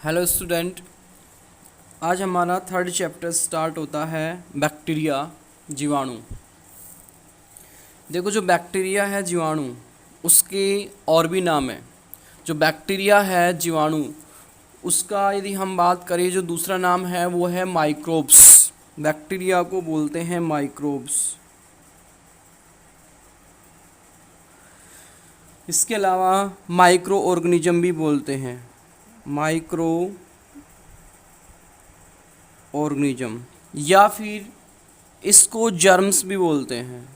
Hello student. आज हमारा third chapter start होता है बैक्टीरिया, जीवाणु। देखो, जो बैक्टीरिया है, जीवाणु, उसके और भी नाम है। जो बैक्टीरिया है, जीवाणु, उसका यदि हम बात करें, जो दूसरा नाम है वो है माइक्रोब्स। बैक्टीरिया को बोलते हैं माइक्रोब्स। इसके अलावा माइक्रो ऑर्गेनिज्म भी बोलते हैं, माइक्रो ऑर्गेनिज्म, या फिर इसको जर्म्स भी बोलते हैं।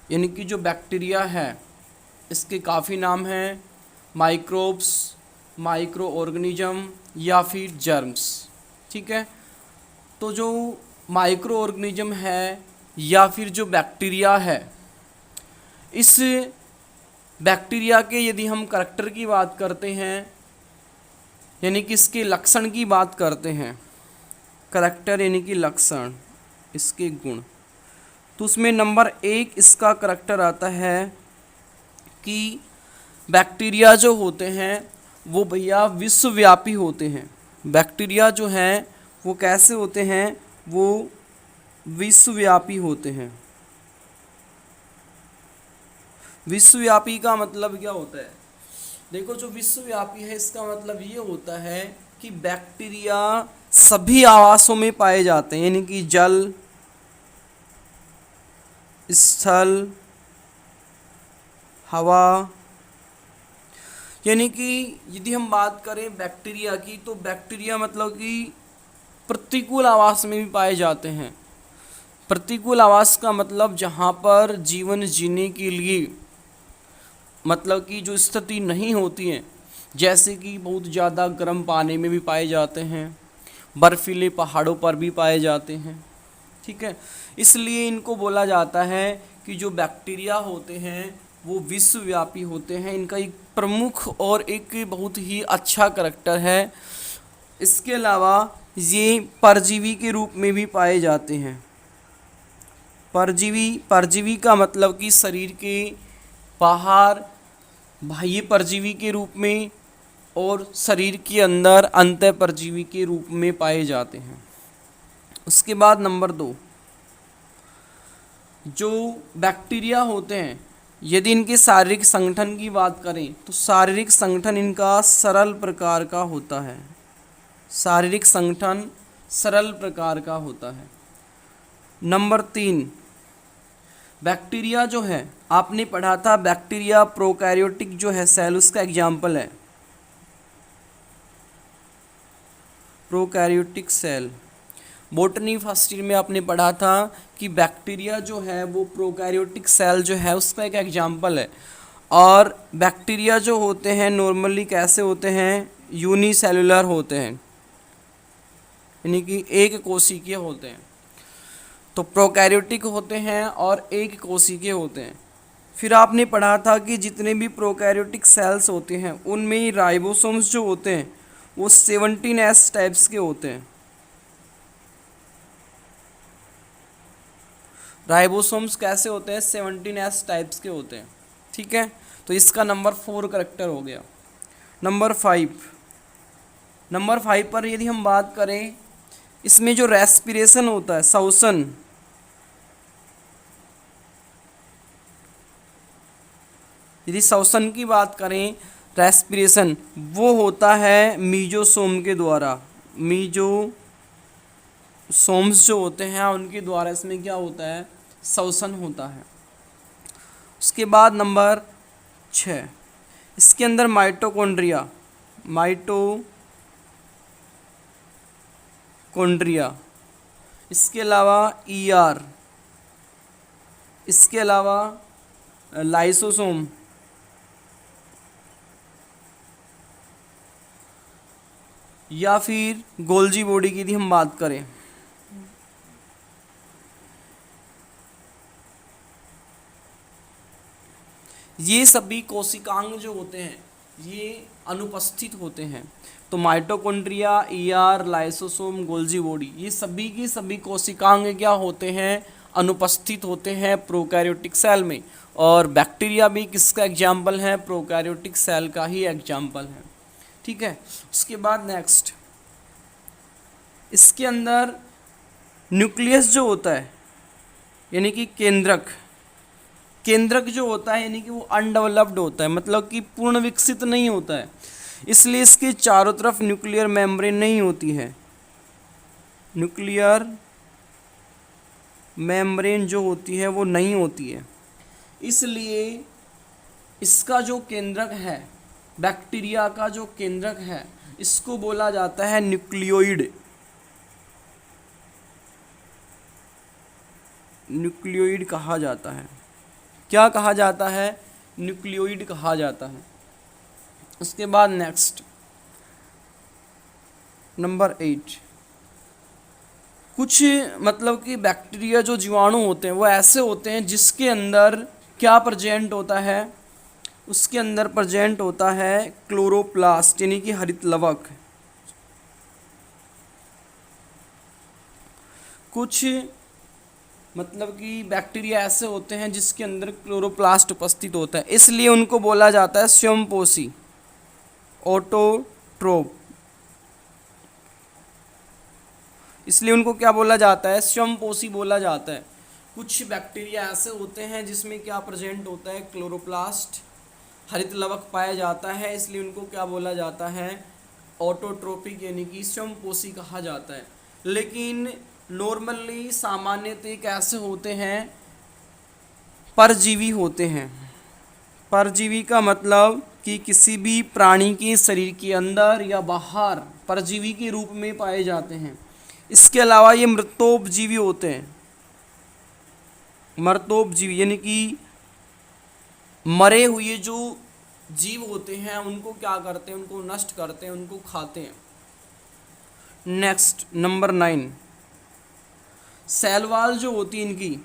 यानी कि जो बैक्टीरिया है, इसके काफ़ी नाम हैं, माइक्रोब्स, माइक्रो ऑर्गेनिज्म या फिर जर्म्स। ठीक है। तो जो माइक्रो ऑर्गेनिज्म है या फिर जो बैक्टीरिया है, इस बैक्टीरिया के यदि हम करैक्टर की बात करते हैं, यानी कि इसके लक्षण की बात करते हैं, करैक्टर यानी कि लक्षण, इसके गुण, तो उसमें नंबर 1 इसका करैक्टर आता है कि बैक्टीरिया जो होते हैं वो भैया विश्वव्यापी होते हैं। बैक्टीरिया जो हैं वो कैसे होते हैं, वो विश्वव्यापी होते हैं। विश्वव्यापी का मतलब क्या होता है? देखो, जो विश्वव्यापी है इसका मतलब ये होता है कि बैक्टीरिया सभी आवासों में पाए जाते हैं, यानी कि जल, स्थल, हवा। यानी कि यदि हम बात करें बैक्टीरिया की, तो बैक्टीरिया मतलब कि प्रतिकूल आवास में भी पाए जाते हैं। प्रतिकूल आवास का मतलब जहाँ पर जीवन जीने के लिए मतलब कि जो स्थिति नहीं होती है, जैसे कि बहुत ज़्यादा गर्म पानी में भी पाए जाते हैं, बर्फीले पहाड़ों पर भी पाए जाते हैं। ठीक है। इसलिए इनको बोला जाता है कि जो बैक्टीरिया होते हैं वो विश्वव्यापी होते हैं। इनका एक प्रमुख और एक बहुत ही अच्छा करैक्टर है। इसके अलावा ये परजीवी के रूप में भी पाए जाते हैं। परजीवी, परजीवी का मतलब कि शरीर के बाहर बाह्य परजीवी के रूप में और शरीर के अंदर अंतः परजीवी के रूप में पाए जाते हैं। उसके बाद नंबर 2, जो बैक्टीरिया होते हैं, यदि इनके शारीरिक संगठन की बात करें तो शारीरिक संगठन इनका सरल प्रकार का होता है। शारीरिक संगठन सरल प्रकार का होता है। नंबर 3, बैक्टीरिया जो है, आपने पढ़ा था बैक्टीरिया प्रोकैरियोटिक जो है सेल, उसका एग्जाम्पल है prokaryotic cell. Botany first year में आपने पढ़ा था कि बैक्टीरिया जो है वो प्रोकैरियोटिक सेल जो है उसका एक एग्जाम्पल है। और बैक्टीरिया जो होते हैं नॉर्मली कैसे होते हैं, यूनिसेलुलर होते हैं, यानी कि एक कोशिकीय होते हैं। तो प्रोकैरियोटिक होते हैं और एक कोशिकीय होते हैं। फिर आपने पढ़ा था कि जितने भी प्रोकैरियोटिक सेल्स होते हैं उनमें राइबोसोम्स जो होते हैं वो 17S टाइप्स के होते हैं। राइबोसोम्स कैसे होते हैं, 17S टाइप्स के होते हैं। ठीक है। तो इसका नंबर 4 करैक्टर हो गया। नंबर 5 पर यदि हम बात करें, इसमें जो रेस्पिरेशन होता है, श्वसन, यदि श्वसन की बात करें, रेस्पिरेशन, वो होता है मीजोसोम के द्वारा। मीजोसोम्स जो होते हैं उनके द्वारा इसमें क्या होता है, श्वसन होता है। उसके बाद नंबर 6, इसके अंदर माइटोकॉन्ड्रिया, इसके अलावा ईआर, इसके अलावा लाइसोसोम, या फिर गोल्जी बॉडी की यदि हम बात करें, ये सभी कोशिकांग जो होते हैं ये अनुपस्थित होते हैं। तो mitochondria, ER, lysosome, Golgi body, ये सभी की सभी कोशिकांग क्या होते हैं, अनुपस्थित होते हैं प्रोकैरियोटिक सेल में। और बैक्टीरिया भी किसका एग्जाम्पल है, प्रोकैरियोटिक सेल का ही एग्जाम्पल है। ठीक है। उसके बाद नेक्स्ट, इसके अंदर न्यूक्लियस जो होता है यानी कि केंद्रक, केंद्रक जो होता है यानी कि वो अनडेवलप्ड होता है, मतलब कि पूर्ण विकसित नहीं होता है, इसलिए इसके चारों तरफ न्यूक्लियर मेम्ब्रेन नहीं होती है। न्यूक्लियर मेम्ब्रेन जो होती है वो नहीं होती है, इसलिए इसका जो केंद्रक है, बैक्टीरिया का जो केंद्रक है, इसको बोला जाता है न्यूक्लियोइड। न्यूक्लियोइड कहा जाता है। क्या कहा जाता है? न्यूक्लियोइड कहा जाता है। उसके बाद नेक्स्ट नंबर 8, कुछ मतलब कि बैक्टीरिया जो जीवाणु होते हैं वो ऐसे होते हैं जिसके अंदर क्या प्रेजेंट होता है, उसके अंदर प्रेजेंट होता है क्लोरोप्लास्ट यानी कि हरित लवक। कुछ मतलब कि बैक्टीरिया ऐसे होते हैं जिसके अंदर क्लोरोप्लास्ट उपस्थित होता है, इसलिए उनको बोला जाता है स्वयंपोषी, ऑटोट्रोप। इसलिए उनको क्या बोला जाता है? स्वयंपोषी बोला जाता है। कुछ बैक्टीरिया ऐसे होते हैं जिसमें क्या प्रेजेंट होता है? क्लोरोप्लास्ट, हरित लवक पाया जाता है, इसलिए उनको क्या बोला जाता है? ऑटोट्रोपिक यानी कि स्वयंपोषी कहा जाता है। लेकिन नॉर्मली सामान्यतः कैसे होते हैं? परजीवी होते हैं। परजीवी का मतलब कि किसी भी प्राणी के शरीर के अंदर या बाहर परजीवी के रूप में पाए जाते हैं। इसके अलावा ये मृतोपजीवी होते हैं। मृतोपजीवी यानी कि मरे हुए जो जीव होते हैं उनको क्या करते हैं? उनको नष्ट करते हैं, उनको खाते हैं। नेक्स्ट नंबर 9, सेल वॉल जो होती है इनकी,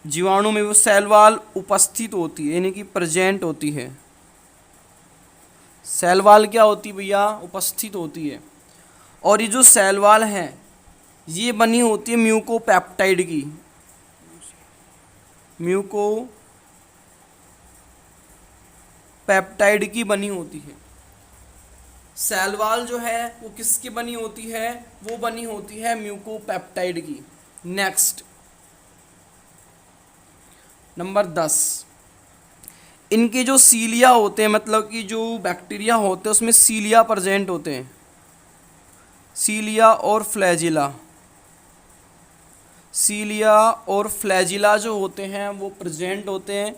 जीवाणु में वो सेल वॉल उपस्थित होती है यानी कि प्रेजेंट होती है। सेल वॉल क्या होती है भैया? उपस्थित होती है। और ये जो सेल वॉल है ये बनी होती है म्यूकोपेप्टाइड की। म्यूकोपेप्टाइड की बनी होती है। सेल वॉल जो है वो किसकी बनी होती है? वो बनी होती है म्यूकोपेप्टाइड की। नेक्स्ट नंबर 10, इनके जो सीलिया होते हैं, मतलब कि जो बैक्टीरिया होते हैं उसमें सीलिया प्रेजेंट होते हैं। सीलिया और फ्लैजिला, सीलिया और फ्लैजिला जो होते हैं वो प्रेजेंट होते हैं।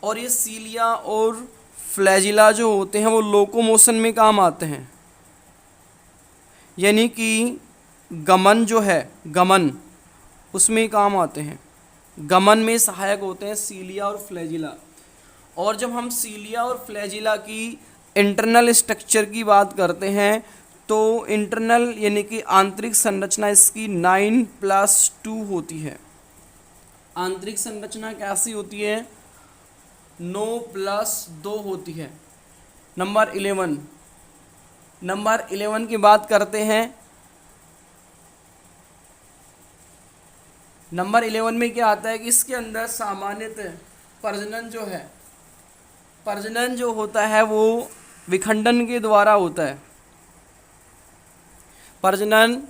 और ये सीलिया और फ्लैजिला जो होते हैं वो लोकोमोशन में काम आते हैं, यानी कि गमन जो है, गमन उसमें काम आते हैं। गमन में सहायक होते हैं सीलिया और फ्लैजिला। और जब हम सीलिया और फ्लैजिला की इंटरनल स्ट्रक्चर की बात करते हैं तो इंटरनल यानी कि आंतरिक संरचना इसकी 9+2 होती है। आंतरिक संरचना कैसी होती है? 9+2 होती है। नंबर 11 की बात करते हैं। नंबर 11 में क्या आता है कि इसके अंदर सामान्यतः प्रजनन जो है, प्रजनन जो होता है वो विखंडन के द्वारा होता है। प्रजनन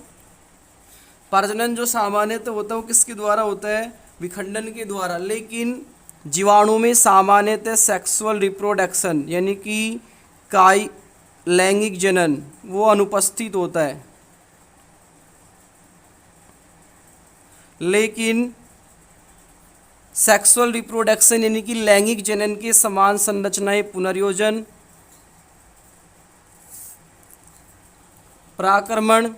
जो सामान्यतः होता है वो किसके द्वारा होता है? विखंडन के द्वारा। लेकिन जीवाणु में सामान्यतः सेक्सुअल रिप्रोडक्शन यानी कि काई लैंगिक जनन वो अनुपस्थित होता है। लेकिन सेक्सुअल रिप्रोडक्शन यानी कि लैंगिक जनन के समान संरचनाएं पुनर्योजन, पराक्रमण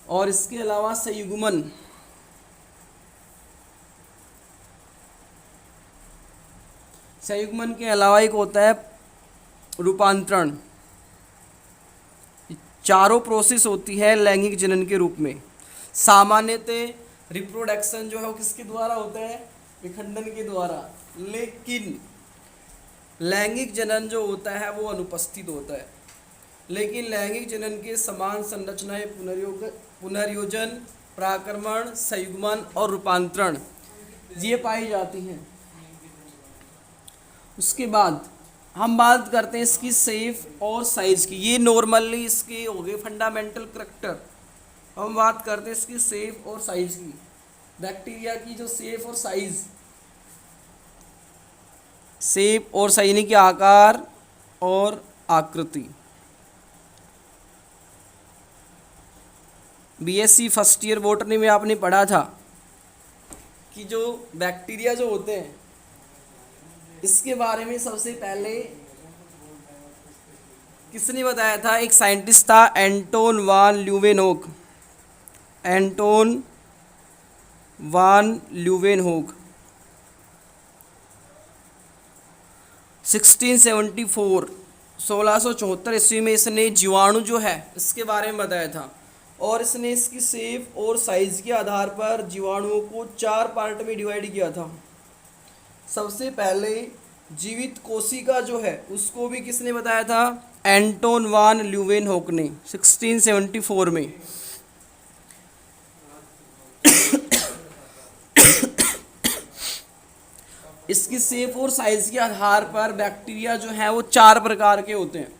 और इसके अलावा संयुग्मन, संयुग्मन के अलावा एक होता है रूपांतरण। चारों प्रोसेस होती है लैंगिक जनन के रूप में। सामान्यतः रिप्रोडक्शन जो है वो किसके द्वारा होता है? विखंडन के द्वारा। लेकिन लैंगिक जनन जो होता है वो अनुपस्थित होता है। लेकिन लैंगिक जनन के समान संरचनाएं पुनर्योजन, पराक्रमण, संयुग्मन और रूपांतरण ये पाई जाती हैं। उसके बाद हम बात करते हैं इसकी शेप और साइज की। ये नॉर्मली इसके हो गए फंडामेंटल करैक्टर। हम बात करते हैं इसकी शेप और साइज की। बैक्टीरिया की जो शेप और साइज, शेप और साइज यानी कि आकार और आकृति। बीएससी फर्स्ट ईयर बॉटनी में आपने पढ़ा था कि जो बैक्टीरिया जो होते हैं इसके बारे में सबसे पहले किसने बताया था? एक साइंटिस्ट था एंटोन वान ल्यूवेनहोक। एंटोन वान ल्यूवेनहोक 1674 1674 ईस्वी में इसने जीवाणु जो है इसके बारे में बताया था। और इसने इसकी शेप और साइज के आधार पर जीवाणुओं को 4 पार्ट में डिवाइड किया था। सबसे पहले जीवित कोशिका जो है उसको भी किसने बताया था? एंटोन वान ल्यूवेनहोक ने 1674 में। इसकी शेप और साइज के आधार पर बैक्टीरिया जो है वो 4 प्रकार के होते हैं।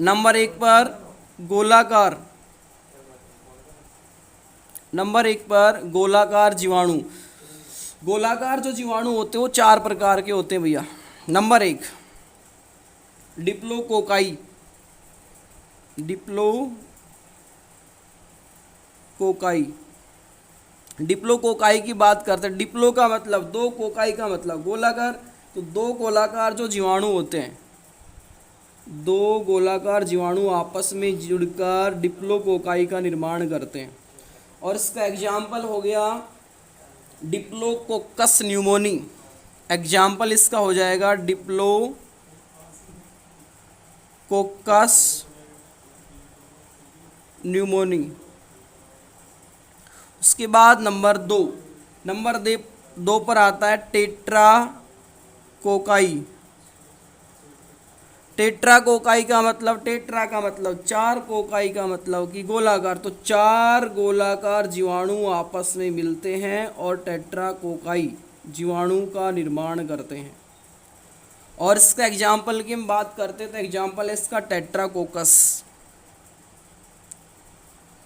नंबर 1 पर गोलाकार, नंबर 1 पर गोलाकार जीवाणु। गोलाकार जो जीवाणु होते हैं वो 4 प्रकार के होते हैं भैया। Number 1 diplococci. डिप्लोकोकाई, डिप्लोकोकाई की बात करते हैं। डिप्लो का मतलब 2, कोकाई का मतलब गोलाकार। तो 2 गोलाकार जो जीवाणु होते हैं, 2 गोलाकार जीवाणु आपस में जुड़कर डिप्लोकोकाई का निर्माण करते हैं। और इसका एग्जाम्पल हो गया डिप्लोकोकस न्यूमोनी। एग्जाम्पल इसका हो जाएगा डिप्लोकोकस न्यूमोनी। उसके बाद नंबर 2 पर आता है टेट्राकोकाई। टेट्राकोकाई का मतलब, टेट्रा का मतलब 4, कोकाई का मतलब कि गोलाकार। तो 4 गोलाकार जीवाणु आपस में मिलते हैं और टेट्राकोकाई जीवाणु का निर्माण करते हैं। और इसका एग्जाम्पल की हम बात करते हैं तो एग्जाम्पल है इसका टेट्राकोकस।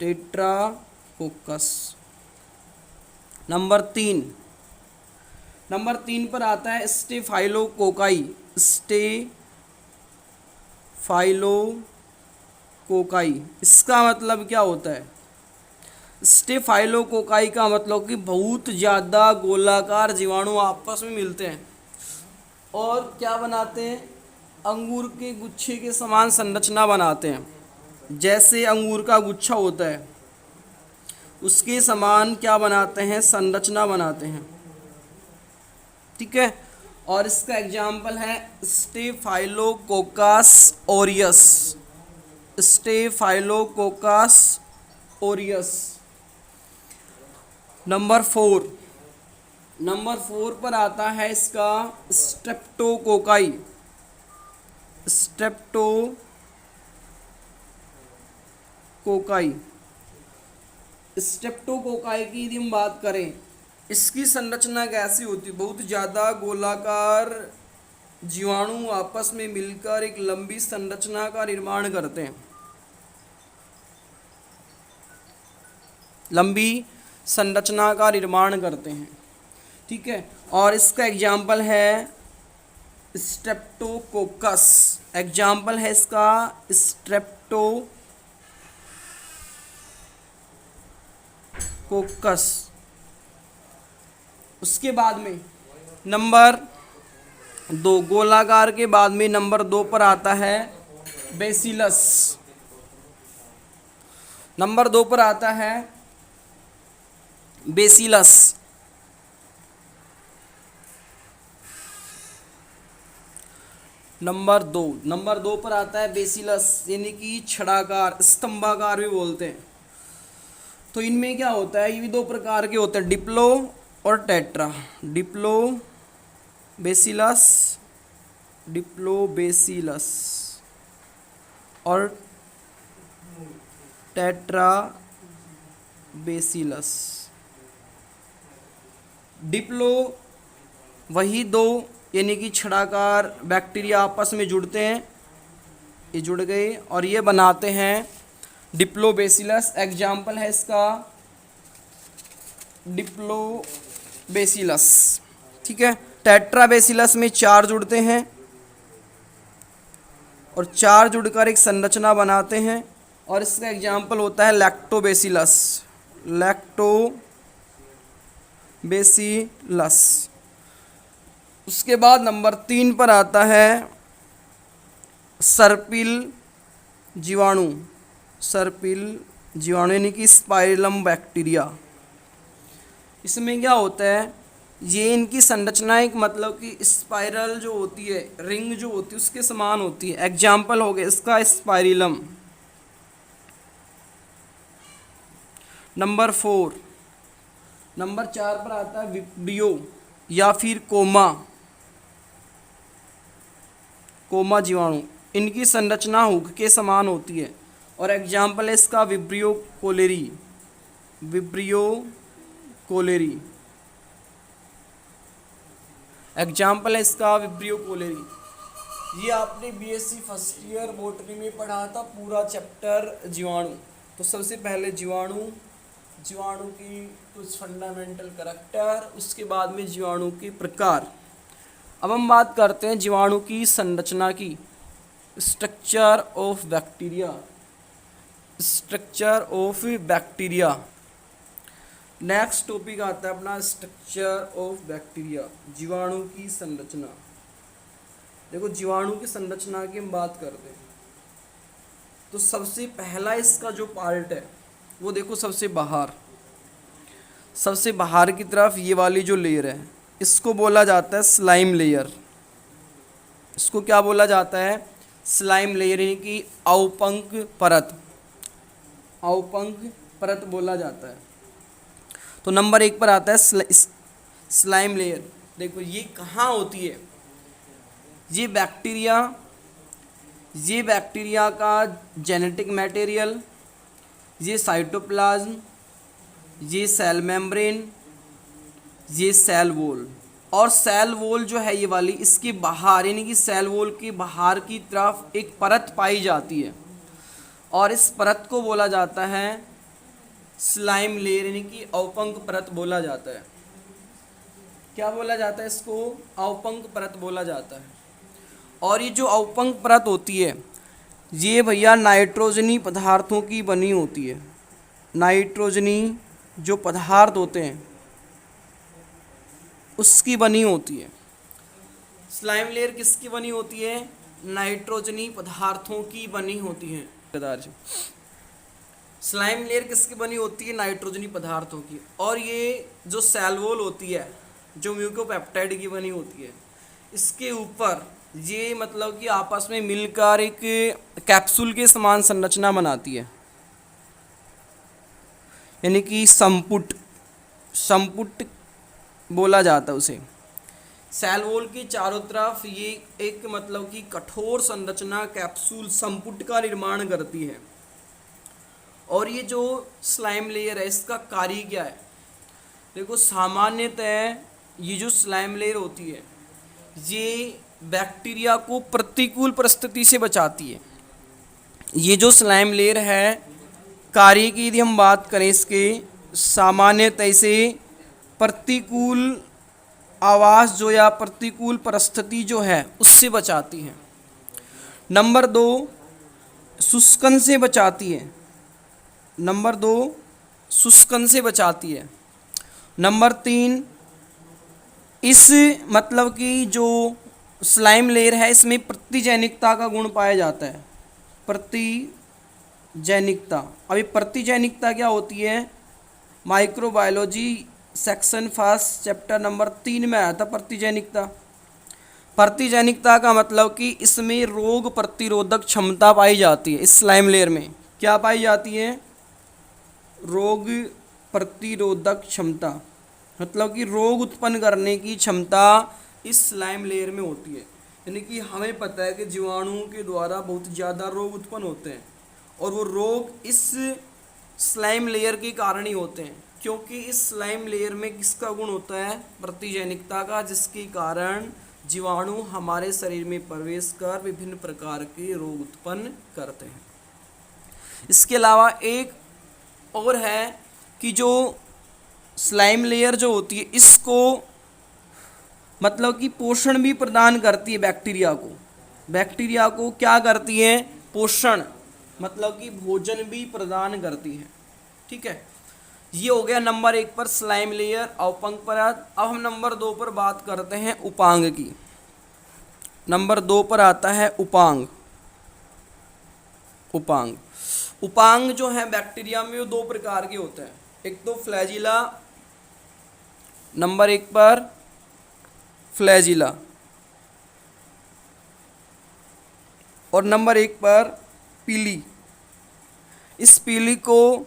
टेट्राकोकस। नंबर 3 पर आता है स्टेफाइलोकोकाई। स्टेफाइलोकोकाई, इसका मतलब क्या होता है? स्टेफाइलोकोकाई का मतलब कि बहुत ज़्यादा गोलाकार जीवाणु आपस में मिलते हैं और क्या बनाते हैं? अंगूर के गुच्छे के समान संरचना बनाते हैं। जैसे अंगूर का गुच्छा होता है उसके समान क्या बनाते हैं? संरचना बनाते हैं। ठीक है। और इसका एग्जाम्पल है staphylococcus Orius. Staphylococcus Orius. Number 4 पर आता है इसका स्ट्रेप्टोकोकाई। स्ट्रेप्टोकोकाई की यदि हम बात करें, इसकी संरचना कैसी होती है? बहुत ज़्यादा गोलाकार जीवाणु आपस में मिलकर एक लंबी संरचना का निर्माण करते हैं। लंबी संरचना का निर्माण करते हैं। ठीक है। और इसका एग्जाम्पल है स्ट्रेप्टोकोकस। एग्जाम्पल है इसका स्ट्रेप्टोकोकस। उसके बाद में नंबर 2 गोलाकार के बाद में नंबर 2 पर आता है बेसिलस। नंबर 2 पर आता है बेसिलस। नंबर दो पर आता है बेसिलस, यानी कि छड़ाकार, स्तंभाकार भी बोलते हैं। तो इनमें क्या होता है? ये भी 2 प्रकार के होते हैं, डिप्लो और टेट्रा। डिप्लोबेसिलस और टेट्राबेसिलस। डिप्लो वही 2 यानी कि छड़ाकार बैक्टीरिया आपस में जुड़ते हैं, ये जुड़ गए और ये बनाते हैं डिप्लोबेसिलस। एग्जाम्पल है इसका डिप्लोबेसिलस, ठीक है। टेट्राबेसिलस में 4 जुड़ते हैं और 4 जुड़कर एक संरचना बनाते हैं, और इसका एग्जाम्पल होता है लैक्टोबेसिलस। लैक्टोबेसिलस। उसके बाद नंबर 3 पर आता है सर्पिल जीवाणु। सर्पिल जीवाणु यानी कि स्पाइरलम बैक्टीरिया। इसमें क्या होता है, ये इनकी संरचना एक मतलब कि स्पाइरल जो होती है, रिंग जो होती है उसके समान होती है। एग्जाम्पल हो गया इसका स्पाइरिलम। नंबर 4, नंबर 4 पर आता है विब्रियो या फिर कोमा जीवाणु। इनकी संरचना हुक के समान होती है और एग्जाम्पल है इसका विब्रियो कोलेरी। एग्जाम्पल है इसका विब्रियो कोलेरी। ये आपने बीएससी फर्स्ट ईयर बॉटनी में पढ़ा था पूरा चैप्टर जीवाणु। तो सबसे पहले जीवाणु की कुछ फंडामेंटल करैक्टर, उसके बाद में जीवाणु के प्रकार। अब हम बात करते हैं जीवाणु की संरचना की। Structure of bacteria. Next topic आता है अपना स्ट्रक्चर ऑफ बैक्टीरिया, जीवाणु की संरचना। देखो जीवाणु की संरचना की हम बात करते हैं तो सबसे पहला इसका जो पार्ट है वो देखो सबसे बाहर की तरफ ये वाली जो लेयर है इसको बोला जाता है स्लाइम लेयर। इसको क्या बोला जाता है, स्लाइम लेयर, यानी कि अवपंक परत बोला जाता है। तो नंबर 1 पर आता है स्लाइम लेयर। देखो ये कहाँ होती है, ये बैक्टीरिया का जेनेटिक मटेरियल, ये साइटोप्लाज्म, ये सेल मेम्ब्रेन, ये सेल वॉल। और सेल वॉल जो है ये वाली, इसके बाहर यानी कि सेल वॉल के बाहर की तरफ एक परत पाई जाती है और इस परत को बोला जाता है स्लाइम लेयर, यानी कि अवपंक परत बोला जाता है। क्या बोला जाता है इसको, अवपंक परत बोला जाता है। और ये जो अवपंक परत होती है ये भैया नाइट्रोजनी पदार्थों की बनी होती है। नाइट्रोजनी जो पदार्थ होते हैं उसकी बनी होती है। स्लाइम लेयर किसकी बनी होती है, नाइट्रोजनी पदार्थों की बनी होती है। स्लाइम लेयर किसकी बनी होती है, नाइट्रोजनी पदार्थों की। और ये जो सेल वॉल होती है जो म्यूकोपेप्टाइड की बनी होती है, इसके ऊपर ये मतलब कि आपस में मिलकर एक कैप्सूल के समान संरचना बनाती है, यानी कि संपुट बोला जाता है उसे। सेल वॉल के चारों तरफ ये एक मतलब कि कठोर संरचना कैप्सूल संपुट का निर्माण करती है। और ये जो स्लाइम लेयर है इसका कार्य क्या है, देखो सामान्यतः ये जो स्लाइम लेयर होती है ये बैक्टीरिया को प्रतिकूल परिस्थिति से बचाती है। ये जो स्लाइम लेयर है कार्य की यदि हम बात करें इसके, सामान्यतः से प्रतिकूल आवास जो या प्रतिकूल परिस्थिति जो है उससे बचाती है। नंबर 2 शुष्कन से बचाती है। नंबर 3 इस मतलब कि जो स्लाइम लेयर है इसमें प्रतिजैनिकता का गुण पाया जाता है। प्रतिजैनिकता, अभी प्रतिजैनिकता क्या होती है, microbiology section first chapter number 3 में आया था प्रतिजैनिकता का मतलब कि इसमें रोग प्रतिरोधक क्षमता पाई जाती है। इस स्लाइम लेयर में क्या पाई जाती है, रोग प्रतिरोधक क्षमता, मतलब कि रोग उत्पन्न करने की क्षमता इस स्लाइम लेयर में होती है। यानी कि हमें पता है कि जीवाणुओं के द्वारा बहुत ज़्यादा रोग उत्पन्न होते हैं और वो रोग इस स्लाइम लेयर के कारण ही होते हैं, क्योंकि इस स्लाइम लेयर में किसका गुण होता है, प्रतिजैनिकता का, जिसके कारण जीवाणु हमारे शरीर में प्रवेश कर विभिन्न प्रकार के रोग उत्पन्न करते हैं। इसके अलावा एक और है कि जो स्लाइम लेयर जो होती है इसको मतलब कि पोषण भी प्रदान करती है बैक्टीरिया को। बैक्टीरिया को क्या करती है? पोषण, मतलब कि भोजन भी प्रदान करती है। ठीक है, ये हो गया नंबर 1 पर स्लाइम लेयर अवपंक परत। अब हम नंबर 2 पर बात करते हैं उपांग की। नंबर 2 पर आता है उपांग। उपांग उपांग जो है बैक्टीरिया में वो 2 प्रकार के होते हैं। एक तो फ्लैजिला, नंबर 1 पर फ्लैजिला, और नंबर 1 पर पीली। इस पीली को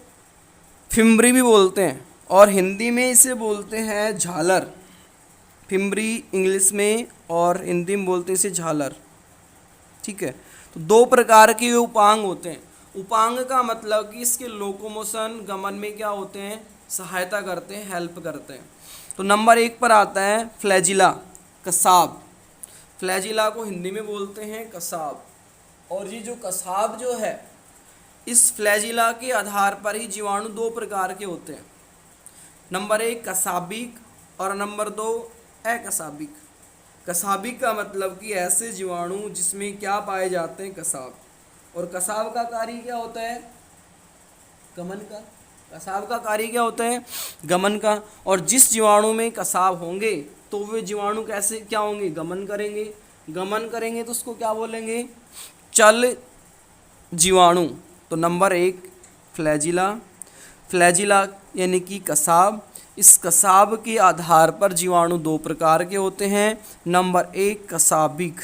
फिम्बरी भी बोलते हैं और हिंदी में इसे बोलते हैं झालर। फिम्बरी इंग्लिश में और हिंदी में बोलते हैं इसे झालर। ठीक है, तो 2 प्रकार के उपांग होते हैं। उपांग का मतलब कि इसके लोकोमोशन गमन में क्या होते हैं? सहायता करते हैं, हेल्प करते हैं। तो नंबर 1 पर आता है फ्लैजिला, कसाब। फ्लैजिला को हिंदी में बोलते हैं कसाब। और ये जो कसाब जो है, इस फ्लैजिला के आधार पर ही जीवाणु 2 प्रकार के होते हैं। नंबर 1 कसाबिक और नंबर 2 अकसाबिक। कसाबिक का मतलब कि ऐसे जीवाणु जिसमें क्या पाए जाते हैं? कसाब। और कसाब का कार्य क्या होता है? गमन का। कसाब का कार्य क्या होता है? गमन का। और जिस जीवाणु में कसाब होंगे तो वे जीवाणु कैसे क्या होंगे? गमन करेंगे। गमन करेंगे तो उसको क्या बोलेंगे? चल जीवाणु। तो नंबर 1 फ्लैजिला। फ्लैजिला यानी कि कसाब। इस कसाब के आधार पर जीवाणु 2 प्रकार के होते हैं। नंबर 1 कसाबिक,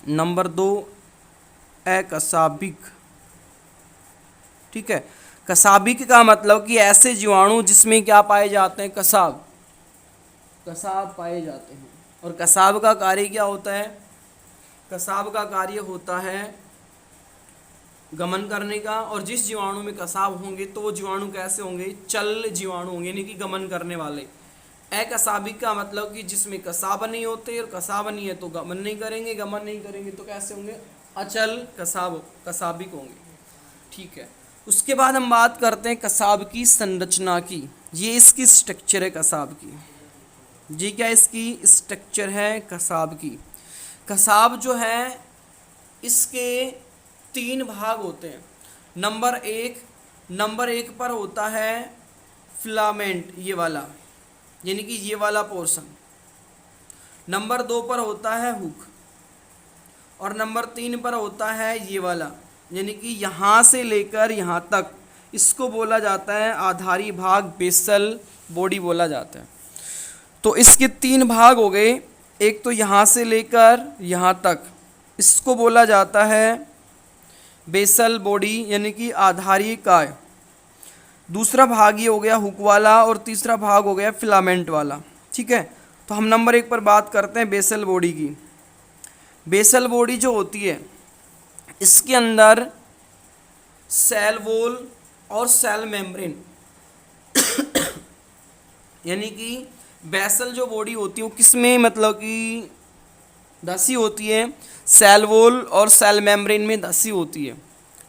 नंबर 2 अकसाबिक। ठीक है, कसाबिक का मतलब कि ऐसे जीवाणु जिसमें क्या पाए जाते हैं? कसाब। कसाब पाए जाते हैं। और कसाब का कार्य क्या होता है? कसाब का कार्य होता है गमन करने का। और जिस जीवाणु में कसाब होंगे तो वो जीवाणु कैसे होंगे? चल जीवाणु होंगे, यानी कि गमन करने वाले। अकसाबिक का मतलब कि जिसमें कसाब नहीं होते, और कसाब नहीं है तो गमन नहीं करेंगे, गमन नहीं करेंगे तो कैसे होंगे? अचल कसाबिक होंगे। ठीक है, उसके बाद हम बात करते हैं कसाब की संरचना की। ये इसकी स्ट्रक्चर है कसाब की। जी क्या इसकी स्ट्रक्चर है कसाब की? कसाब जो है इसके 3 भाग होते हैं। नंबर एक पर होता है फिलामेंट, ये वाला, यानी कि ये वाला पोर्शन। नंबर 2 पर होता है हुक। और नंबर 3 पर होता है ये वाला, यानी कि यहाँ से लेकर यहाँ तक। इसको बोला जाता है आधारी भाग, बेसल बॉडी बोला जाता है। तो इसके 3 भाग हो गए। एक तो यहाँ से लेकर यहाँ तक, इसको बोला जाता है बेसल बॉडी, यानी कि आधारी काय। दूसरा भाग ये हो गया हुक वाला, और तीसरा भाग हो गया फिलामेंट वाला। ठीक है, तो हम नंबर 1 पर बात करते हैं बेसल बॉडी की। बेसल बॉडी जो होती है, इसके अंदर सेल वॉल और सेल मेम्ब्रेन यानी कि बेसल जो बॉडी होती है वो किस में मतलब कि धसी होती है? सेल वॉल और सेल मेम्ब्रेन में धसी होती है।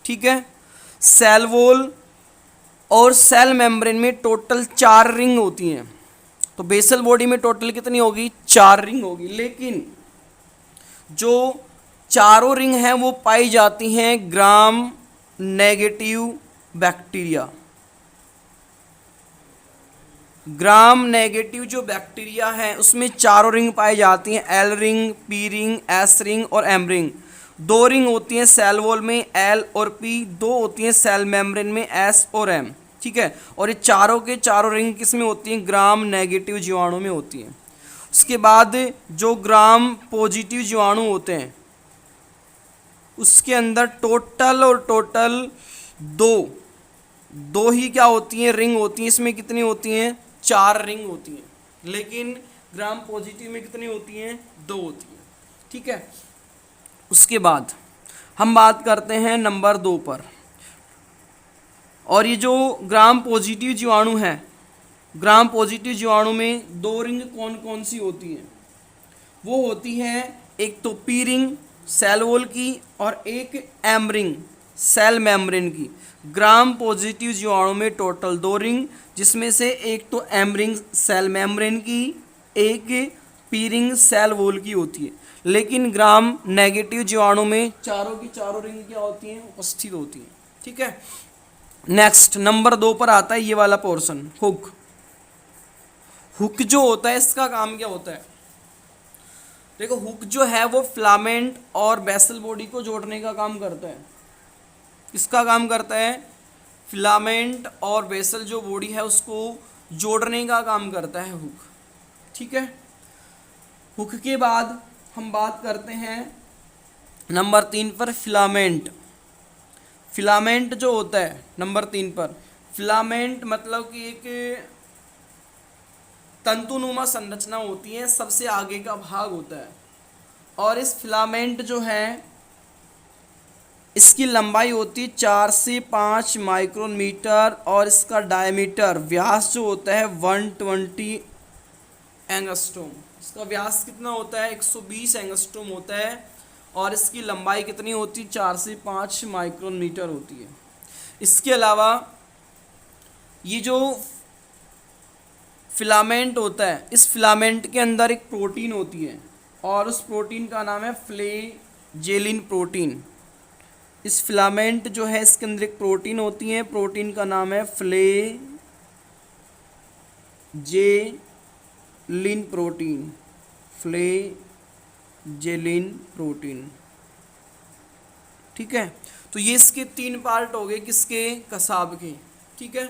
ठीक है, सेल वॉल और सेल मेम्ब्रेन में टोटल 4 रिंग होती हैं। तो बेसल बॉडी में टोटल कितनी होगी? 4 रिंग होगी। लेकिन जो चारों रिंग हैं वो पाई जाती हैं gram negative bacteria. Gram negative जो बैक्टीरिया है उसमें 4 रिंग पाई जाती हैं, L ring, P ring, S ring और एम रिंग। 2 रिंग होती हैं सेल वॉल में, एल और पी। 2 होती हैं सेल मेम्ब्रेन में, एस और एम। ठीक है, और ये चारों के चारों रिंग किस में होती हैं? ग्राम नेगेटिव जीवाणु में होती हैं। उसके बाद जो ग्राम पॉजिटिव जीवाणु होते हैं उसके अंदर टोटल दो ही क्या होती हैं? रिंग होती हैं। इसमें कितनी होती हैं? 4 रिंग होती हैं। लेकिन ग्राम पॉजिटिव में कितनी होती हैं? 2 होती हैं। ठीक है, उसके बाद हम बात करते हैं नंबर 2 पर। और ये जो ग्राम पॉजिटिव जीवाणु हैं ग्राम पॉजिटिव जीवाणु में 2 रिंग कौन कौन सी होती हैं? वो होती है एक तो पी रिंग सेल वॉल की और एक एम रिंग सेल मेम्ब्रेन की। ग्राम पॉजिटिव जीवाणु में टोटल 2 रिंग, जिसमें से एक तो एम रिंग सेल मेम्ब्रेन की, एक पी रिंग सेल वॉल की होती है। लेकिन ग्राम नेगेटिव जीवाणु में चारों की चारों रिंग क्या होती हैं? उपस्थित होती हैं। ठीक है। नेक्स्ट नंबर 2 पर आता है ये वाला पोर्शन, हुक। हुक जो होता है इसका काम क्या होता है? देखो, हुक जो है वो फिलामेंट और बेसल बॉडी को जोड़ने का काम करता है। किसका काम करता है? फिलामेंट और बेसल जो बॉडी है उसको जोड़ने का काम करता है हुक। ठीक है। हुक के बाद हम बात करते हैं नंबर 3 पर, फिलामेंट। फिलामेंट जो होता है नंबर 3 पर, फिलामेंट मतलब कि एक तंतुनुमा संरचना होती है, सबसे आगे का भाग होता है। और इस फिलामेंट जो है इसकी लंबाई होती है 4 से 5 माइक्रोन मीटर और इसका डायमीटर व्यास जो होता है 120 एंगस्ट्रोम। इसका व्यास कितना होता है? 120 एंगस्ट्रोम होता है। और इसकी लंबाई कितनी होती है? 4 से 5 माइक्रोन मीटर होती है। इसके अलावा ये जो फिलामेंट होता है, इस फिलामेंट के अंदर एक प्रोटीन होती है और उस प्रोटीन का नाम है फ्लैजेलिन प्रोटीन। इस फिलामेंट जो है इसके अंदर एक प्रोटीन होती है, प्रोटीन का नाम है फ्लैजेलिन प्रोटीन। फ्लैजेलिन प्रोटीन। ठीक है। तो ये इसके 3 पार्ट हो गए, किसके? कसाब के। ठीक है।